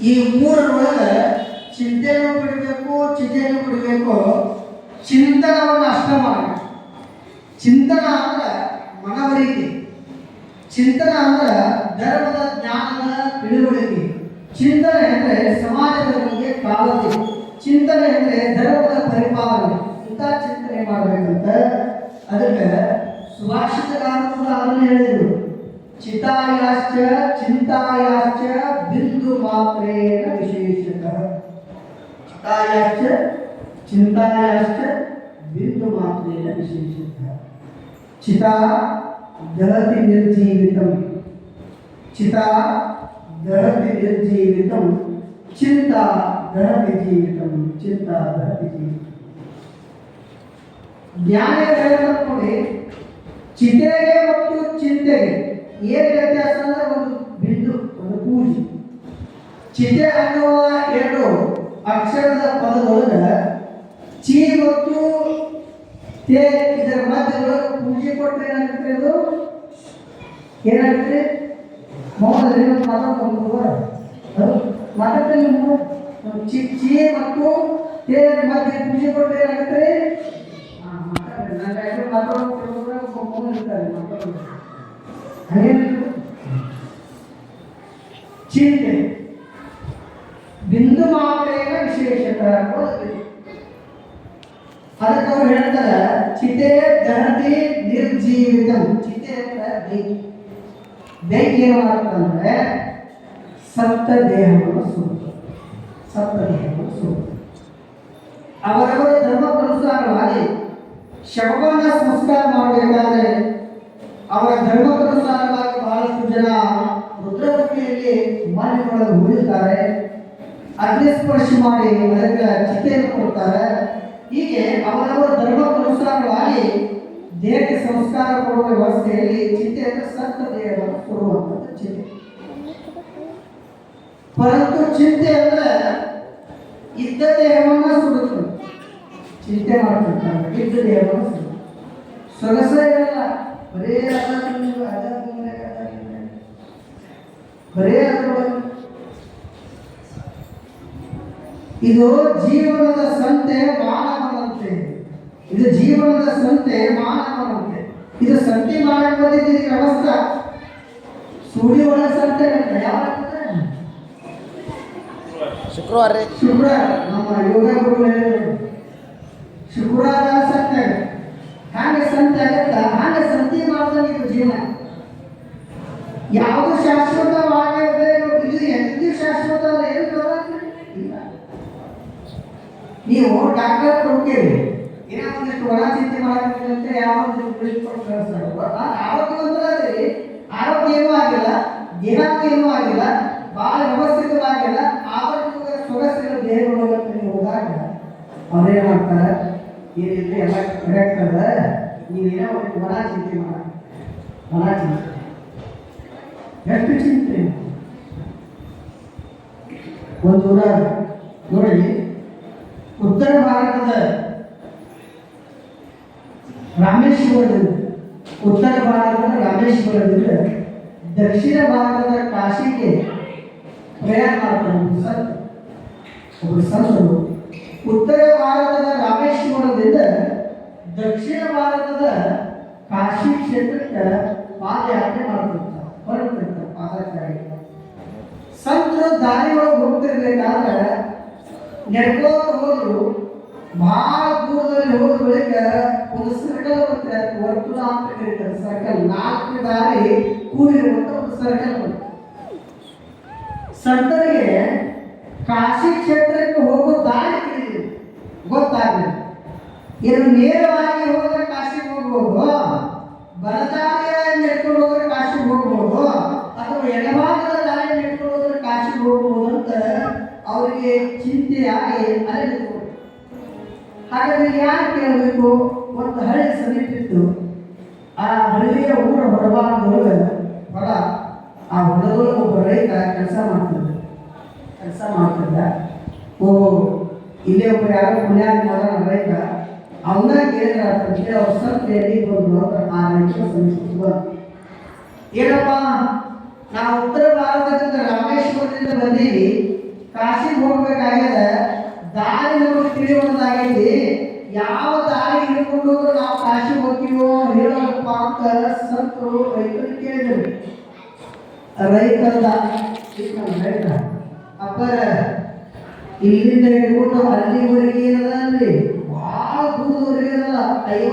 ಈ ಮೂರರೊಳಗೆ ಚಿಂತೆನೂ ಬಿಡಬೇಕು, ಚಿಂತೆನೂ ಬಿಡಬೇಕು. ಚಿಂತನವನ್ನು ಅಷ್ಟ ಮಾಡಬೇಕು. ಚಿಂತನ ಅಂದ್ರೆ ಮನವರಿಕೆ, ಚಿಂತನ ಅಂದ್ರೆ ಧರ್ಮದ ಜ್ಞಾನದ ತಿಳುವಳಿಕೆ, ಚಿಂತನೆ ಅಂದರೆ ಸಮಾಜದ ಬಗ್ಗೆ ಕಾಳಜಿ, ಚಿಂತನೆ ಅಂದರೆ ಧರ್ಮದ ಪರಿಪಾಲನೆ. ಇಂಥ ಚಿಂತನೆ ಮಾಡಬೇಕಂತ ಅದಕ್ಕೆ ಸುಭಾಷಿತಗಾರರು ಕೂಡ ಅದನ್ನು ಹೇಳಿದರು. ಚಿತಾಯಾಶ್ಚ ಚಿಂತಾಯಾಶ್ಚ ಬಿಂದು ಮಾತ್ರೇನ ವಿಶೇಷತಃ. ಚಿತಾಯಾಶ್ಚ ಚಿಂತಾಯಾಶ್ಚ ಬಿಂದು ಮಾತ್ರೇನ ವಿಶೇಷತಃ. ಚಿತಾ ದಹತಿ ನಿರ್ಜೀವಿತಂ, ಚಿತಾ ದಹತಿ ನಿರ್ಜೀವಿತಂ, ಚಿಂತಾ ದಹತಿ ಜೀವಿತಂ, ಚಿಂತಾ ದಹತಿ ಜೀವಿತಂ. ಜ್ಞಾನ ನೋಡಿ, ಚಿತೆಗೆ ಮತ್ತು ಚಿಂತೆಗೆ ಏನು ವ್ಯತ್ಯಾಸ ಅಂದ್ರೆ ಒಂದು ಬಿಂದು, ಒಂದು ಪೂಜೆ. ಚಿತೆ ಅನ್ನುವ ಎರಡು ಅಕ್ಷರದ ಪದದೊಳಗೆ ಚಿ ಮತ್ತು ತೇ ಇದರ ಮಧ್ಯದೊಳಗೆ ಪೂಜೆ ಕೊಟ್ಟರೆ ಏನಾಗುತ್ತೆ? ಅದು ಏನಾಗುತ್ತೆ? ಮೌನದಲ್ಲಿ ಮಾತಾಡ್ತೀನಿ. ಚಿ ಮತ್ತು ತೇ ಮಧ್ಯೆ ಪೂಜೆ ಕೊಟ್ಟರೆ ಏನಾಗುತ್ತೆ? ಚಿಂತೆ ಬಿಂದು ಮಾತ್ರೇನ ವಿಶೇಷತಃ. ಅದಕ್ಕೆ ಅವ್ರು ಹೇಳ್ತಾರೆ ಚಿತೆ ದಹತಿ ನಿರ್ಜೀವಿತಂ. ಚಿತೆ ಅಂದ್ರೆ ಬೆಂಕಿ ಏನು ಮಾಡ್ತಂದ್ರೆ ಸಪ್ತ ದೇಹವನ್ನು ಸುಡುತ್ತೆ, ಸಪ್ತ ದೇಹವನ್ನು ಸುಡುತ್ತೆ. ಅವರವರ ಧರ್ಮಕ್ಕನುಸಾರವಾಗಿ ಶವವನ್ನು ಸಂಸ್ಕಾರ ಮಾಡಬೇಕಾದ್ರೆ ಅವರ ಧರ್ಮಕ್ಕನುಸಾರವಾಗಿ ಬಹಳಷ್ಟು ಜನ ರುದ್ರಭೂಮಿಯಲ್ಲಿ ಮನೆಯೊಳಗೆ ಉಳಿತಾರೆ, ಅಗ್ನಿಸ್ಪರ್ಶ ಮಾಡಿ ಅದಕ್ಕೆ ಚಿತೆಯನ್ನು ಕೊಡ್ತಾರೆ. ಹೀಗೆ ಅವರವರ ಧರ್ಮಕ್ಕನುಸಾರವಾಗಿ ದೇಹಕ್ಕೆ ಸಂಸ್ಕಾರ ಕೊಡುವ ವ್ಯವಸ್ಥೆಯಲ್ಲಿ ಚಿತೆ ಅಂದರೆ ಸತ್ತ ದೇಹವನ್ನು ಕೊಡುವಂಥದ್ದು ಚಿತೆ. ಪರಂತು ಚಿಂತೆ ಅಂದ್ರೆ ಇದ್ದ ದೇಹವನ್ನು ಸುಡುತ್ತದೆ. ಚಿಂತೆ ಮಾಡ್ತಿರ್ತಾರೆ, ಇದ್ದ ದೇಹವನ್ನು ಸುಡುತ್ತೆ. ಸೊಗಸ ಇರಲ್ಲ, ಬರೇ ಬರೇ ಅದರೊಳಗೆ. ಇದು ಜೀವನದ ಸಂತೆ ಮಾನವನಂತೆ, ಇದು ಜೀವನದ ಸಂತೆ ಮಾನವನಂತೆ. ಇದು ಸಂತೆ ಮಾಡಕ್ಕೆ ಬಂದಿದ್ದೀರಿ ವ್ಯವಸ್ಥೆ. ಸುಡಿ ಒಳಗೆ ಸಂತೆ ಯಾವಾಗ? ಶುಕ್ರವಾರ. ನಮ್ಮ ಯೋಗ ಗುರು ಹೇಳಿದ್ರು ಶುಕ್ರವಾರ ಸಂತೆ. ಹಾಗೆ ಸಂತೆ ಆಗುತ್ತಾ? ಹಾಗೆ ಸಂತೆ ಮಾಡ್ದಂಗೆ ಇದು ಜೀವನ. ಯಾವುದು ಶಾಶ್ವತವಾಗಿದೆ? ಇದು ಎಂದೂ ಶಾಶ್ವತ ಅಲ್ಲ. ಇಲ್ಲ. ನೀವು ಡಾಕ್ಟರ್ ಹೋಗ್ತೀರಿ, ಏನೋ ಒಂದಿಷ್ಟು ಒಳ ಚಿಂತೆ ಮಾಡಬೇಕಂತೆ ಯಾವ್ದು ಆರೋಗ್ಯವಂತರಾದ್ರಿ, ಆರೋಗ್ಯ ಏನೂ ಆಗಿಲ್ಲ, ದೇಹಕ್ಕೂ ಏನೂ ಆಗಿಲ್ಲ, ಬಹಳ ವ್ಯವಸ್ಥಿತವಾಗಿಲ್ಲ, ಆರೋಗ್ಯ ಸೊಗಸಿನ ದೇಹದೊಳಗಂತ ನೀವು ಹೋದಾಗ ಅವ್ರೇನು ಮಾಡ್ತಾರೆ? ಏನಿಲ್ಲ, ಎಲ್ಲ ಕರೆಕ್ಟ್ ಅದ, ನೀವೇನೋ ಒಂದು ಒಳ ಚಿಂತೆ ಮಾಡ. ಒಳ ಚಿಂತೆ ಎಷ್ಟು ಚಿಂತೆ? ಒಂದು ನೋಡಿ, ಉತ್ತರ ಭಾರತದ ರಾಮೇಶ್ವರದಿಂದ, ಉತ್ತರ ಭಾರತದ ರಾಮೇಶ್ವರದಿಂದ ದಕ್ಷಿಣ ಭಾರತದ ಕಾಶಿಗೆ ಪ್ರಯಾಣ ಮಾಡ್ತಾರೆ ಒಬ್ಬರು ಸಂತರು. ಉತ್ತರ ಭಾರತದ ರಾಮೇಶ್ವರದಿಂದ ದಕ್ಷಿಣ ಭಾರತದ ಕಾಶಿ ಕ್ಷೇತ್ರಕ್ಕೆ ಪಾದಯಾತ್ರೆ ಮಾಡ್ತಿರ್ತಾರೆ, ಹೊರಟಿರ್ತಾರೆ ಪಾದಯಾತ್ರೆ. ಸಂತರು ದಾರಿ ಒಳಗೆ ಹೋಗ್ತಿರ್ಬೇಕಾದ್ರೆ ನೆಡ್ಕೋತ ಹೋದ್ರು. ಬಹಳ ದೂರದಲ್ಲಿ ಹೋದ ಬಳಿಕ ಒಂದು ಸರ್ಕಲ್ ಬರುತ್ತೆ, ವರ್ತುಲ ಅಂತ ಕರೀತಾರೆ. ಸರ್ಕಲ್, 4 ದಾರಿ ಕೂಡಿರುವಂತ ಒಂದು ಸರ್ಕಲ್ ಬರುತ್ತೆ. ಸಂತರಿಗೆ ಕಾಶಿ ಕ್ಷೇತ್ರಕ್ಕೆ ಹೋಗೋ ದಾರಿ ತಿಳಿದಿದೆ, ಗೊತ್ತಾಗಲಿಲ್ಲ. ಇದು ನೇರವಾಗಿ ಹೋದ್ರೆ ಕಾಶಿಗೆ ಹೋಗ್ಬೋದು, ಬಲದಾರಿಯ ನೆಡ್ಕೊಂಡು ಹೋದ್ರೆ ಕಾಶಿಗೆ ಹೋಗ್ಬೋದು, ಅಥವಾ ಎಡಭಾಗದ ದಾರಿ ನೆಡ್ಕೊಂಡು ಹೋದ್ರೆ ಕಾಶಿಗೆ ಹೋಗ್ಬೋದು ಅಂತ ಅವರಿಗೆ ಚಿಂತೆಯಾಗಿ ಅಲೆದು. ಹಾಗಾದ್ರೆ ಯಾರು ಕೇಳಬೇಕು? ಒಂದು ಹಳ್ಳಿ ಸಮೀಪಿತ್ತು. ಆ ಹಳ್ಳಿಯ ಊರ ಹೊರಭಾಗದೊಳಗೆ ಹೊರ, ಆ ಹೊಲದೊಳಗೆ ಒಬ್ಬ ರೈತ ಕೆಲಸ ಮಾಡ್ತಿದ್ದ. ಓ, ಇಲ್ಲೇ ಒಬ್ಬ ಯಾರೋ ಪುಣ್ಯಾತ್ಮ ಮಾಡೋಣ ರೈತ, ಅವನ್ನ ಕೇಳಿದ್ರೆ ಅವ್ರ ಸಂತೆಯಲ್ಲಿ ಬಂದು ಆ ರೈತರ ಸಮೀಪಿಸುವ, ಏನಪ್ಪ ನಾವು ಉತ್ತರ ಭಾರತದಿಂದ ರಾಮೇಶ್ವರದಿಂದ ಬಂದೀವಿ, ಕಾಶಿಗೆ ಹೋಗ್ಬೇಕಾಗ್ಯದ. ದಾರಿ ನಮಗೆ ತಿಳಿಯುವಂತಾಗೈತಿ. ಯಾವ ದಾರಿ ಹಿಡ್ಕೊಂಡು ನಾವು ಕಾಶಿ ಹೋಗ್ತೀವೋ ಹೇಳೋದಪ್ಪ ಅಂತ ಸಂತರು ರೈತರು ಕೇಳಿದರು. ರೈತರ ಅಪ್ಪರ ಇಲ್ಲಿಂದ ಹಿಡ್ಕೊಂಡು ಅಲ್ಲಿವರೆಗೆ ಏನದ ಅಲ್ರಿ, ಭಾಳ ದೂರದವರೆಗೆ ಅದಲ್ಲ. 50